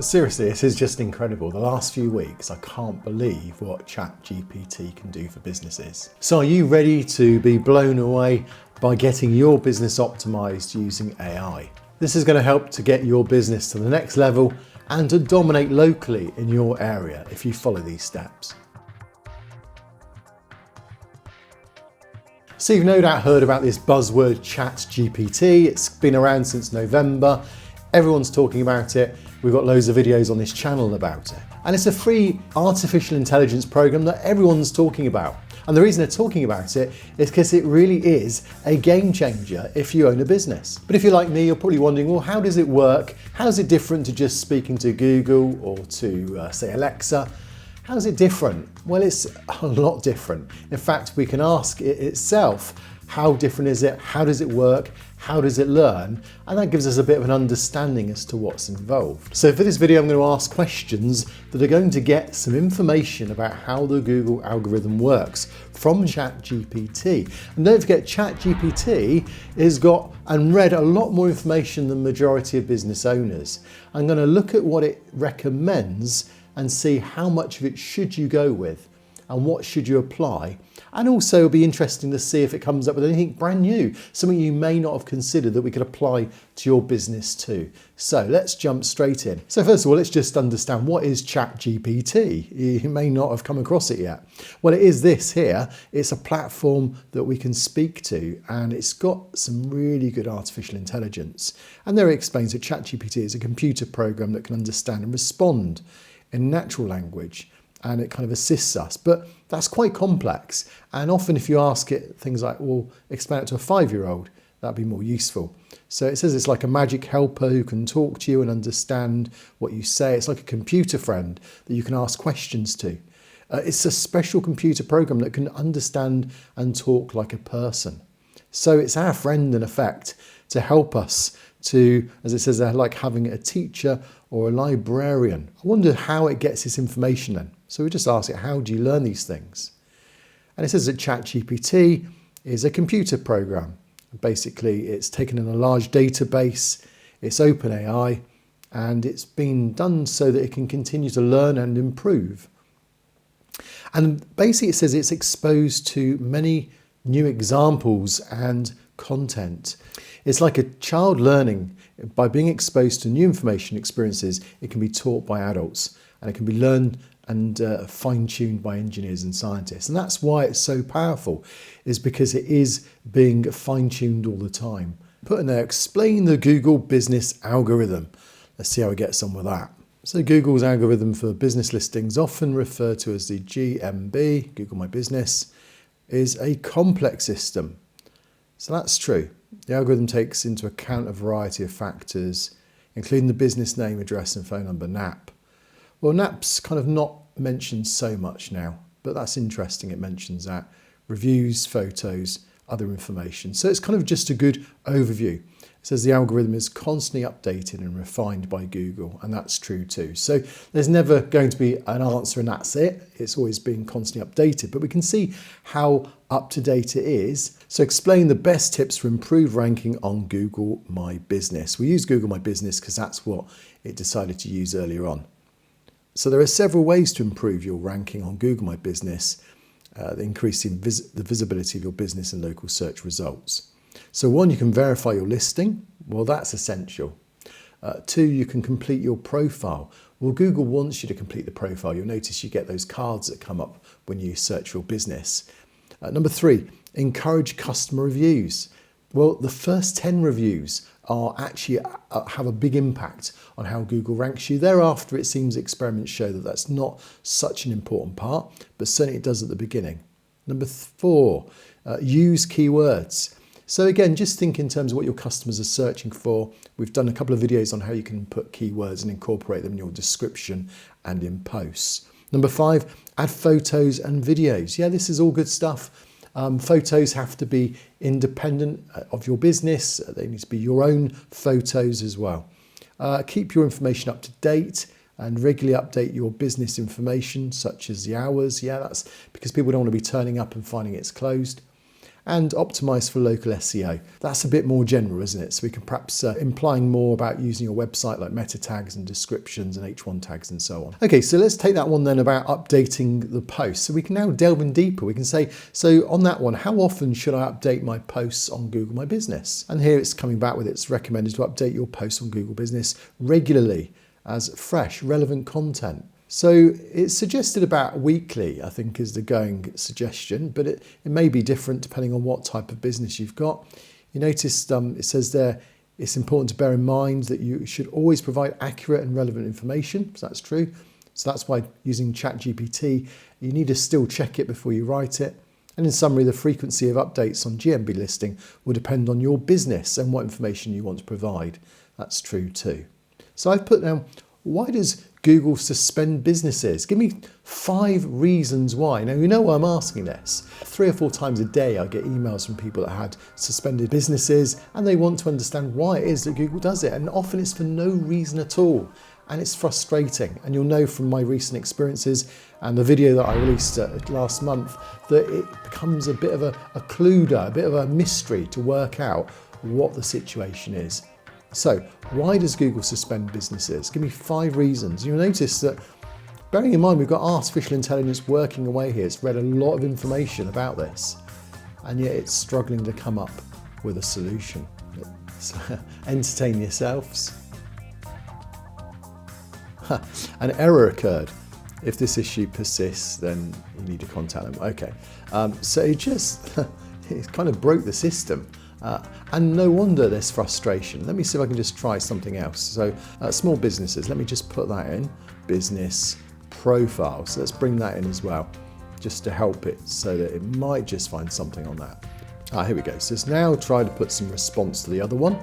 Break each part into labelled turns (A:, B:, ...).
A: Seriously, this is just incredible. The last few weeks, I can't believe what ChatGPT can do for businesses. So are you ready to be blown away by getting your business optimized using AI? This is going to help to get your business to the next level and to dominate locally in your area if you follow these steps. So you've no doubt heard about this buzzword ChatGPT. It's been around since November. Everyone's talking about it. We've got loads of videos on this channel about it. And it's a free artificial intelligence program that everyone's talking about. And the reason they're talking about it is because it really is a game changer if you own a business. But if you're like me, you're probably wondering, well, how does it work? How is it different to just speaking to Google or to, say, Alexa? How's it different? Well, it's a lot different. In fact, we can ask it itself, how different is it? How does it work? How does it learn? And that gives us a bit of an understanding as to what's involved. So for this video, I'm going to ask questions that are going to get some information about how the Google algorithm works from ChatGPT. And don't forget, ChatGPT has got and read a lot more information than the majority of business owners. I'm going to look at what it recommends and see how much of it should you go with and what should you apply. And also it'll be interesting to see if it comes up with anything brand new, something you may not have considered that we could apply to your business too. So let's jump straight in. So first of all, let's just understand, what is ChatGPT? You may not have come across it yet. Well, it is this here. It's a platform that we can speak to, and it's got some really good artificial intelligence. And there it explains that ChatGPT is a computer program that can understand and respond in natural language, and it kind of assists us, but that's quite complex. And often if you ask it things like, well, explain it to a 5-year-old, that'd be more useful. So it says it's like a magic helper who can talk to you and understand what you say. It's like a computer friend that you can ask questions to. It's a special computer program that can understand and talk like a person. So it's our friend in effect to help us to, as it says there, like having a teacher or a librarian. I wonder how it gets this information then. So we just ask it, how do you learn these things? And it says that ChatGPT is a computer program. Basically, it's taken in a large database, it's OpenAI, and it's been done so that it can continue to learn and improve. And basically it says it's exposed to many new examples and content. It's like a child learning. By being exposed to new information experiences, it can be taught by adults, and it can be learned and fine-tuned by engineers and scientists. And that's why it's so powerful, is because it is being fine-tuned all the time. Put in there, explain the Google business algorithm. Let's see how it gets on with that. So Google's algorithm for business listings, often referred to as the GMB, Google My Business, is a complex system. So that's true. The algorithm takes into account a variety of factors, including the business name, address and phone number, NAP. Well, NAP's kind of not mentioned so much now, but that's interesting. It mentions that. Reviews, photos, other information. So it's kind of just a good overview. It says the algorithm is constantly updated and refined by Google, and that's true too. So there's never going to be an answer and that's it. It's always being constantly updated, but we can see how up to date it is. So explain the best tips for improved ranking on Google My Business. We use Google My Business because that's what it decided to use earlier on. So there are several ways to improve your ranking on Google My Business, increasing the visibility of your business in local search results. So 1, you can verify your listing. Well, that's essential. 2, you can complete your profile. Well, Google wants you to complete the profile. You'll notice you get those cards that come up when you search for your business. Number 3, encourage customer reviews. Well, the first 10 reviews are actually have a big impact on how Google ranks you. Thereafter, it seems experiments show that that's not such an important part, but certainly it does at the beginning. Number 4, use keywords. So again, just think in terms of what your customers are searching for. We've done a couple of videos on how you can put keywords and incorporate them in your description and in posts. Number 5, add photos and videos. Yeah, this is all good stuff. Photos have to be independent of your business. They need to be your own photos as well. Keep your information up to date and regularly update your business information, such as the hours. Yeah, that's because people don't want to be turning up and finding it's closed. and optimize for local SEO. That's a bit more general, isn't it? So we can perhaps implying more about using your website like meta tags and descriptions and H1 tags and so on. Okay, so let's take that one then about updating the post. So we can now delve in deeper. We can say, so on that one, how often should I update my posts on Google My Business? And here it's coming back with it's recommended to update your posts on Google Business regularly as fresh, relevant content. So it's suggested about weekly, I think, is the going suggestion, but it may be different depending on what type of business you've got. You notice it says there, it's important to bear in mind that you should always provide accurate and relevant information. So that's true. So that's why using ChatGPT, you need to still check it before you write it. And in summary, the frequency of updates on GMB listing will depend on your business and what information you want to provide. That's true too. So I've put down, why does Google suspend businesses? Give me 5 reasons why. Now, you know why I'm asking this. 3 or 4 times a day, I get emails from people that had suspended businesses and they want to understand why it is that Google does it. And often it's for no reason at all. And it's frustrating. And you'll know from my recent experiences and the video that I released last month that it becomes a bit of a clueder, a bit of a mystery to work out what the situation is. So why does Google suspend businesses? Give me 5 reasons. You'll notice that, bearing in mind we've got artificial intelligence working away here, it's read a lot of information about this, and yet it's struggling to come up with a solution. So, entertain yourselves. An error occurred. If this issue persists, then you need to contact them. Okay, so it kind of broke the system. And no wonder there's frustration. Let me see if I can just try something else. So small businesses, let me just put that in, business profile. So let's bring that in as well, just to help it so that it might just find something on that. Here we go. So it's now tried to put some response to the other one.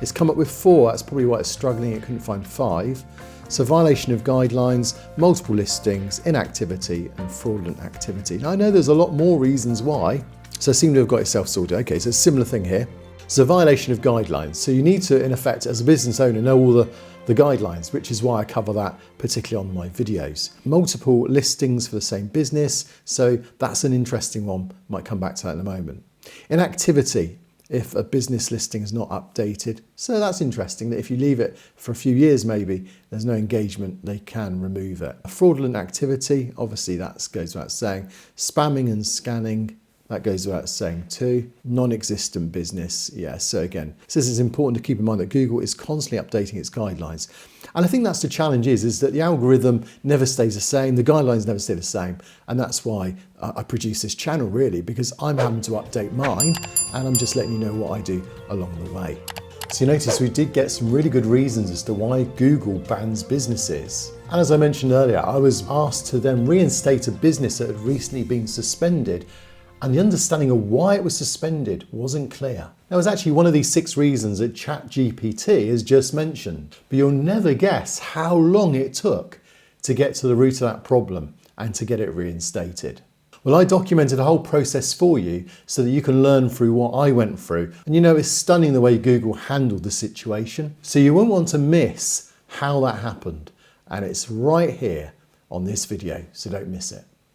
A: It's come up with 4, that's probably why it's struggling, it couldn't find 5. So violation of guidelines, multiple listings, inactivity and fraudulent activity. Now I know there's a lot more reasons why, so it seemed to have got itself sorted. Okay, so a similar thing here. So violation of guidelines. So you need to, in effect, as a business owner, know all the guidelines, which is why I cover that particularly on my videos. Multiple listings for the same business. So that's an interesting one. Might come back to that in a moment. Inactivity, if a business listing is not updated. So that's interesting that if you leave it for a few years, maybe there's no engagement, they can remove it. Fraudulent activity, obviously that goes without saying. Spamming and scanning, that goes without saying too. Non-existent business, yeah, so again, it says it's important to keep in mind that Google is constantly updating its guidelines. And I think that's the challenge is that the algorithm never stays the same, the guidelines never stay the same. And that's why I produce this channel really, because I'm having to update mine and I'm just letting you know what I do along the way. So you notice we did get some really good reasons as to why Google bans businesses. And as I mentioned earlier, I was asked to then reinstate a business that had recently been suspended, and the understanding of why it was suspended wasn't clear. Now, it's actually one of these 6 reasons that ChatGPT has just mentioned, but you'll never guess how long it took to get to the root of that problem and to get it reinstated. Well, I documented the whole process for you so that you can learn through what I went through. And you know, it's stunning the way Google handled the situation. So you won't want to miss how that happened. And it's right here on this video, so don't miss it.